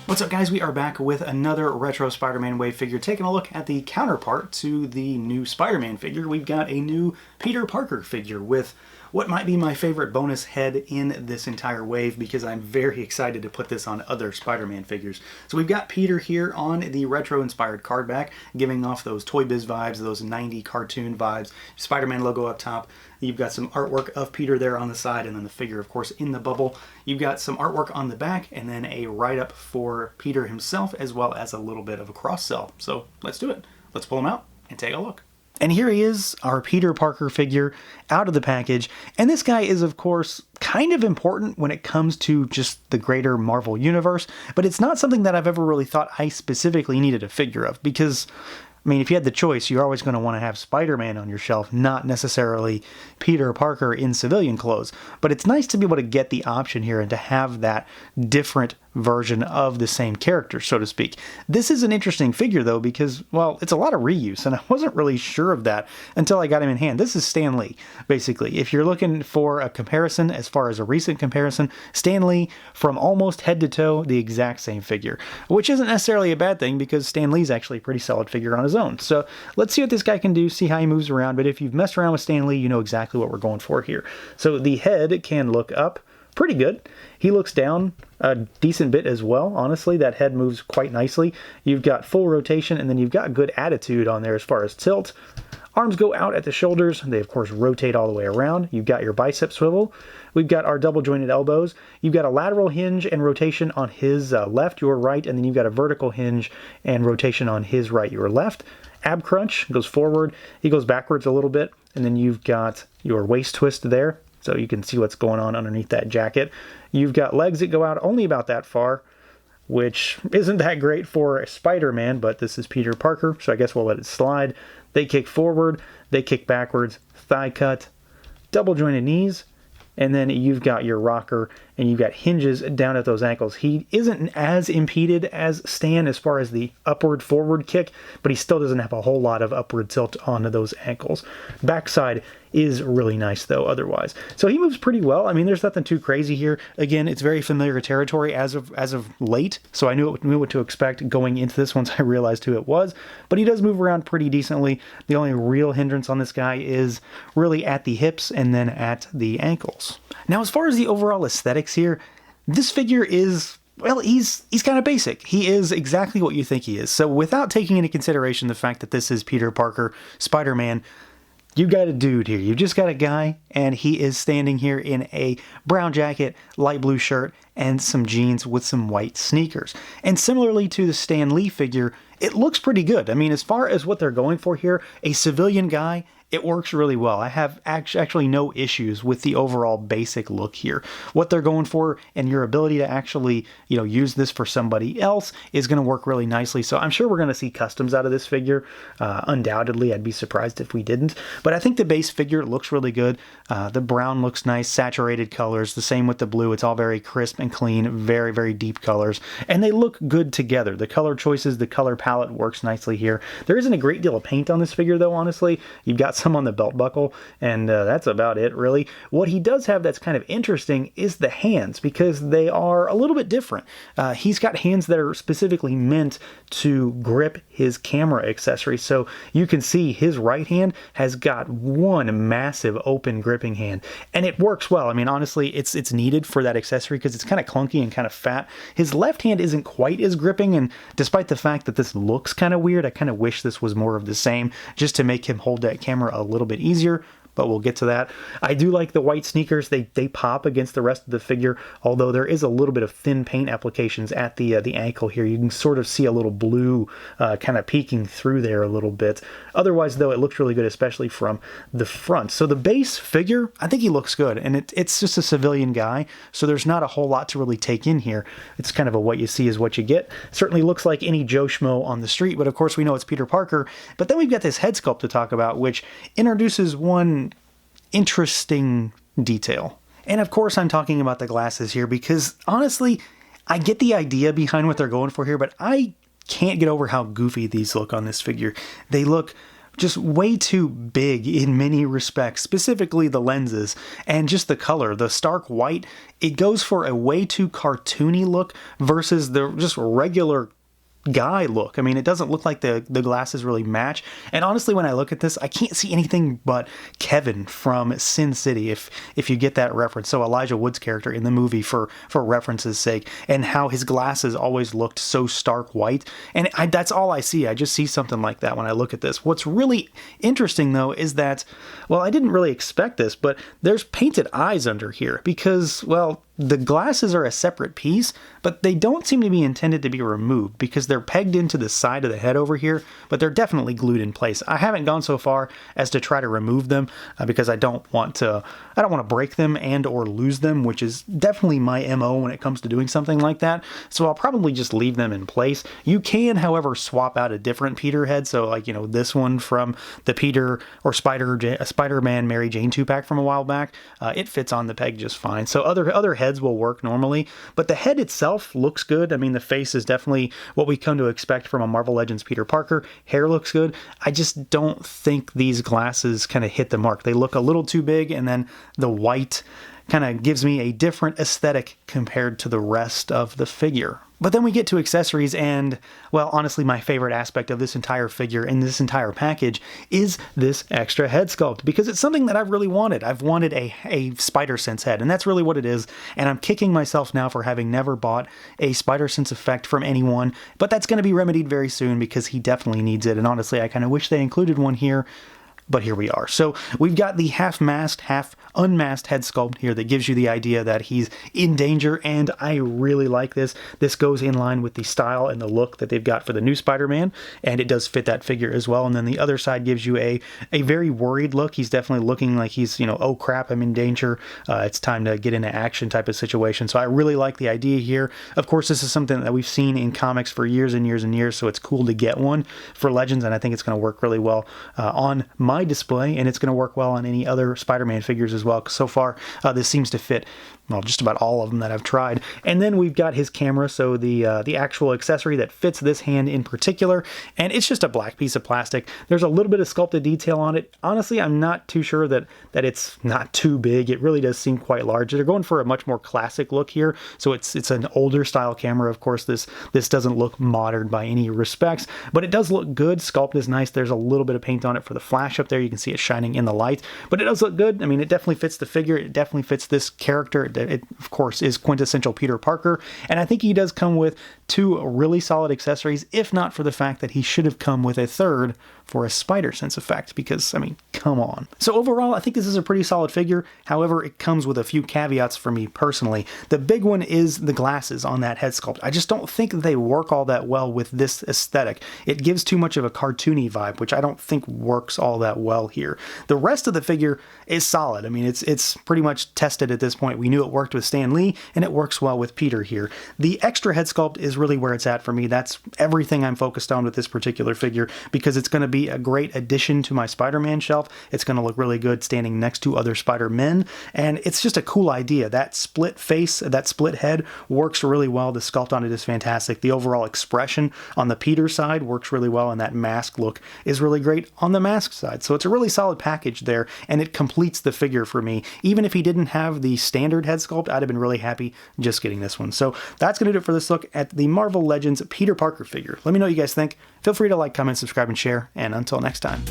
What's up, guys? We are back with another retro Spider-Man wave figure, taking a look at the counterpart to the new Spider-Man figure. We've got a new Peter Parker figure with what might be my favorite bonus head in this entire wave, because I'm very excited to put this on other Spider-Man figures. So we've got Peter here on the retro-inspired card back, giving off those Toy Biz vibes, those 90 cartoon vibes. Spider-Man logo up top. You've got some artwork of Peter there on the side, and then the figure, of course, in the bubble. You've got some artwork on the back, and then a write-up for Peter himself, as well as a little bit of a cross-sell. So let's do it. Let's pull him out and take a look. And here he is, our Peter Parker figure, out of the package. And this guy is, of course, kind of important when it comes to just the greater Marvel universe, but it's not something that I've ever really thought I specifically needed a figure of, because I mean, if you had the choice, you're always going to want to have Spider-Man on your shelf, not necessarily Peter Parker in civilian clothes. But it's nice to be able to get the option here and to have that different version of the same character, so to speak. This is an interesting figure, though, because, well, it's a lot of reuse, and I wasn't really sure of that until I got him in hand. This is Stan Lee, basically. If you're looking for a comparison, as far as a recent comparison, Stan Lee, from almost head to toe, the exact same figure, which isn't necessarily a bad thing, because Stan Lee's actually a pretty solid figure on his own. So let's see what this guy can do, see how he moves around. But if you've messed around with Stan Lee, you know exactly what we're going for here. So the head can look up pretty good. He looks down a decent bit as well. Honestly, that head moves quite nicely. You've got full rotation, and then you've got good attitude on there as far as tilt. Arms go out at the shoulders. They, of course, rotate all the way around. You've got your bicep swivel. We've got our double jointed elbows. You've got a lateral hinge and rotation on his left, your right, and then you've got a vertical hinge and rotation on his right, your left. Ab crunch goes forward. He goes backwards a little bit, and then you've got your waist twist there, so you can see what's going on underneath that jacket. You've got legs that go out only about that far, which isn't that great for Spider-Man, but this is Peter Parker, so I guess we'll let it slide. They kick forward, they kick backwards, thigh cut, double jointed knees, and then you've got your rocker, and you've got hinges down at those ankles. He isn't as impeded as Stan as far as the upward forward kick, but he still doesn't have a whole lot of upward tilt onto those ankles. Backside is really nice, though, otherwise. So he moves pretty well. I mean, there's nothing too crazy here. Again, it's very familiar territory as of late, so I knew what to expect going into this once I realized who it was. But he does move around pretty decently. The only real hindrance on this guy is really at the hips and then at the ankles. Now, as far as the overall aesthetics here, this figure is, well, he's kind of basic. He is exactly what you think he is. So without taking into consideration the fact that this is Peter Parker, Spider-Man, you've got a dude here. You've just got a guy, and he is standing here in a brown jacket, light blue shirt, and some jeans with some white sneakers. And similarly to the Stan Lee figure, it looks pretty good. I mean, as far as what they're going for here, a civilian guy, it works really well. I have actually no issues with the overall basic look here. What they're going for and your ability to actually, use this for somebody else is going to work really nicely. So I'm sure we're going to see customs out of this figure. Undoubtedly, I'd be surprised if we didn't. But I think the base figure looks really good. The brown looks nice, saturated colors. The same with the blue. It's all very crisp and clean, very, very deep colors. And they look good together. The color choices, the color palette works nicely here. There isn't a great deal of paint on this figure, though, honestly. You've got some on the belt buckle, and that's about it, really. What he does have that's kind of interesting is the hands, because they are a little bit different. He's got hands that are specifically meant to grip his camera accessory, so you can see his right hand has got one massive open gripping hand, and it works well. I mean, honestly, it's needed for that accessory because it's kind of clunky and kind of fat. His left hand isn't quite as gripping, and despite the fact that this looks kind of weird, I kind of wish this was more of the same, just to make him hold that camera a little bit easier, but we'll get to that. I do like the white sneakers. They pop against the rest of the figure, although there is a little bit of thin paint applications at the ankle here. You can sort of see a little blue kind of peeking through there a little bit. Otherwise, though, it looks really good, especially from the front. So the base figure, I think he looks good, and it's just a civilian guy, so there's not a whole lot to really take in here. It's kind of a what you see is what you get. Certainly looks like any Joe Schmo on the street, but of course we know it's Peter Parker. But then we've got this head sculpt to talk about, which introduces one interesting detail. And of course I'm talking about the glasses here, because honestly, I get the idea behind what they're going for here, but I can't get over how goofy these look on this figure. They look just way too big in many respects, specifically the lenses and just the color. The stark white, it goes for a way too cartoony look versus the just regular guy look. I mean, it doesn't look like the glasses really match. And honestly, when I look at this, I can't see anything but Kevin from Sin City, if you get that reference. So Elijah Wood's character in the movie, for reference's sake, and how his glasses always looked so stark white. And that's all I see. I just see something like that when I look at this. What's really interesting, though, is that, well, I didn't really expect this, but there's painted eyes under here because, well, the glasses are a separate piece, but they don't seem to be intended to be removed because they're pegged into the side of the head over here, but they're definitely glued in place. I haven't gone so far as to try to remove them because I don't want to break them and or lose them, which is definitely my MO when it comes to doing something like that. So I'll probably just leave them in place. You can, however, swap out a different Peter head. So like, this one from the Peter or Spider-Man Mary Jane 2-pack from a while back, it fits on the peg just fine. So other heads will work normally, but the head itself looks good. I mean, the face is definitely what we come to expect from a Marvel Legends Peter Parker. Hair looks good. I just don't think these glasses kind of hit the mark. They look a little too big, and then the white kind of gives me a different aesthetic compared to the rest of the figure. But then we get to accessories, and, well, honestly, my favorite aspect of this entire figure and this entire package is this extra head sculpt, because it's something that I've really wanted. I've wanted a Spider-Sense head, and that's really what it is, and I'm kicking myself now for having never bought a Spider-Sense effect from anyone, but that's going to be remedied very soon because he definitely needs it, and honestly, I kind of wish they included one here. But here we are. So we've got the half-masked, half-unmasked head sculpt here that gives you the idea that he's in danger, and I really like this. This goes in line with the style and the look that they've got for the new Spider-Man, and it does fit that figure as well. And then the other side gives you a very worried look. He's definitely looking like he's, oh crap, I'm in danger. It's time to get into action type of situation. So I really like the idea here. Of course, this is something that we've seen in comics for years and years and years, so it's cool to get one for Legends, and I think it's going to work really well on my display, and it's going to work well on any other Spider-Man figures as well, because so far this seems to fit, well, just about all of them that I've tried. And then we've got his camera, so the actual accessory that fits this hand in particular, and it's just a black piece of plastic. There's a little bit of sculpted detail on it. Honestly, I'm not too sure that it's not too big. It really does seem quite large. They're going for a much more classic look here, so it's an older style camera. Of course, this doesn't look modern by any respects, but it does look good. Sculpt is nice. There's a little bit of paint on it for the flash up there. You can see it shining in the light, but it does look good. I mean, it definitely fits the figure. It definitely fits this character. It of course is quintessential Peter Parker, and I think he does come with two really solid accessories, if not for the fact that he should have come with a third for a Spider-Sense effect, because, I mean, come on. So overall, I think this is a pretty solid figure. However, it comes with a few caveats for me personally. The big one is the glasses on that head sculpt. I just don't think they work all that well with this aesthetic. It gives too much of a cartoony vibe, which I don't think works all that well here. The rest of the figure is solid. I mean, it's pretty much tested at this point. We knew it worked with Stan Lee, and it works well with Peter here. The extra head sculpt is really where it's at for me. That's everything I'm focused on with this particular figure, because it's going to be a great addition to my Spider-Man shelf. It's going to look really good standing next to other Spider-Men, and it's just a cool idea. That split face, that split head works really well. The sculpt on it is fantastic. The overall expression on the Peter side works really well, and that mask look is really great on the mask side. So it's a really solid package there, and it completes the figure for me. Even if he didn't have the standard head sculpt, I'd have been really happy just getting this one. So that's going to do it for this look at the Marvel Legends Peter Parker figure. Let me know what you guys think. Feel free to like, comment, subscribe, and share, and until next time.